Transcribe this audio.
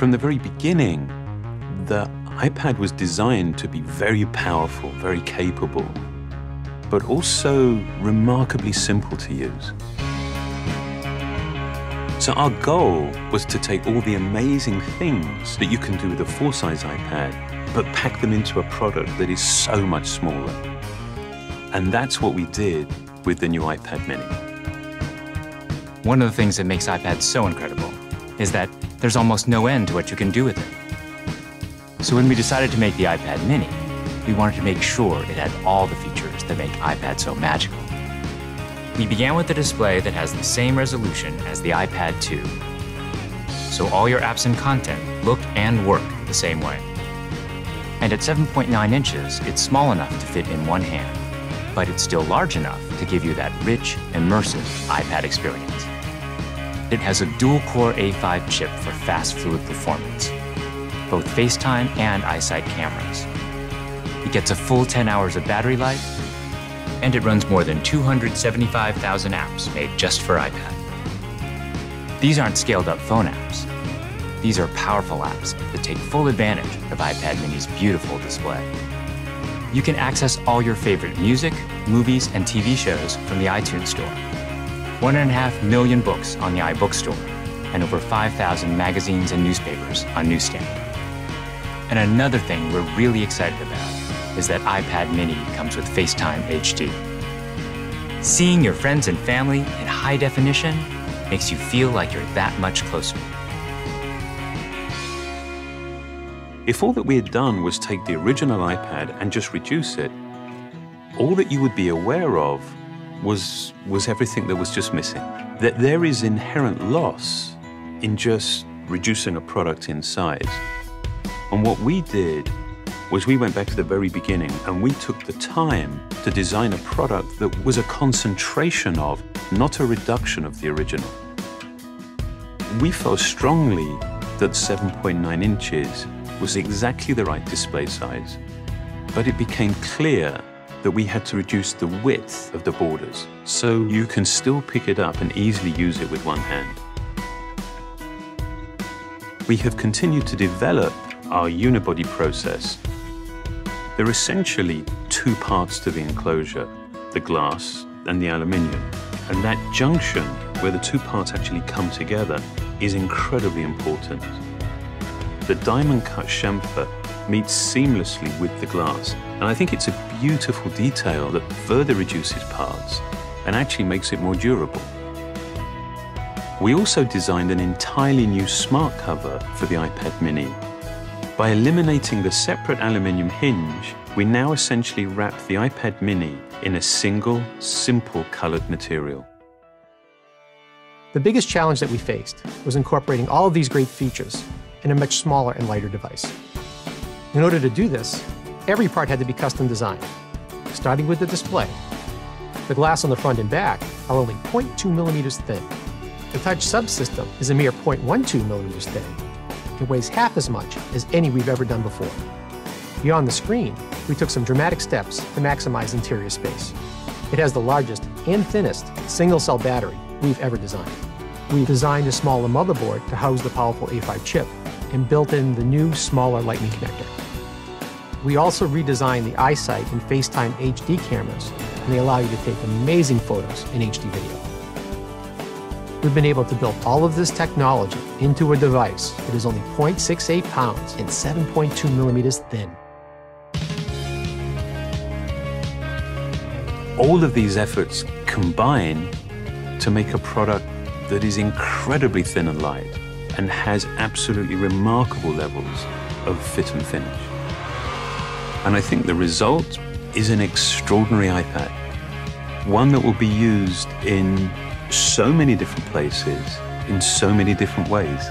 From the very beginning, the iPad was designed to be very powerful, very capable, but also remarkably simple to use. So our goal was to take all the amazing things that you can do with a full-size iPad, but pack them into a product that is so much smaller. And that's what we did with the new iPad mini. One of the things that makes iPads so incredible is that there's almost no end to what you can do with it. So when we decided to make the iPad mini, we wanted to make sure it had all the features that make iPad so magical. We began with a display that has the same resolution as the iPad 2. So all your apps and content look and work the same way. And at 7.9 inches, it's small enough to fit in one hand, but it's still large enough to give you that rich, immersive iPad experience. It has a dual-core A5 chip for fast, fluid performance, both FaceTime and iSight cameras. It gets a full 10 hours of battery life, and it runs more than 275,000 apps made just for iPad. These aren't scaled-up phone apps. These are powerful apps that take full advantage of iPad mini's beautiful display. You can access all your favorite music, movies, and TV shows from the iTunes Store. 1.5 million books on the iBook Store, and over 5,000 magazines and newspapers on Newsstand. And another thing we're really excited about is that iPad mini comes with FaceTime HD. Seeing your friends and family in high definition makes you feel like you're that much closer. If all that we had done was take the original iPad and just reduce it, all that you would be aware of was everything that was just missing. That there is inherent loss in just reducing a product in size. And what we did was we went back to the very beginning and we took the time to design a product that was a concentration of, not a reduction of the original. We felt strongly that 7.9 inches was exactly the right display size, but it became clear that we had to reduce the width of the borders so you can still pick it up and easily use it with one hand. We have continued to develop our unibody process. There are essentially two parts to the enclosure, the glass and the aluminium. And that junction, where the two parts actually come together, is incredibly important. The diamond-cut chamfer meets seamlessly with the glass, and I think it's a beautiful detail that further reduces parts and actually makes it more durable. We also designed an entirely new smart cover for the iPad mini. By eliminating the separate aluminium hinge, we now essentially wrap the iPad mini in a single, simple colored material. The biggest challenge that we faced was incorporating all of these great features in a much smaller and lighter device. In order to do this, every part had to be custom designed, starting with the display. The glass on the front and back are only 0.2 millimeters thin. The touch subsystem is a mere 0.12 millimeters thin. It weighs half as much as any we've ever done before. Beyond the screen, we took some dramatic steps to maximize interior space. It has the largest and thinnest single-cell battery we've ever designed. We've designed a smaller motherboard to house the powerful A5 chip and built in the new, smaller Lightning connector. We also redesigned the iSight and FaceTime HD cameras, and they allow you to take amazing photos in HD video. We've been able to build all of this technology into a device that is only 0.68 pounds and 7.2 millimeters thin. All of these efforts combine to make a product that is incredibly thin and light and has absolutely remarkable levels of fit and finish. And I think the result is an extraordinary iPad, one that will be used in so many different places, in so many different ways.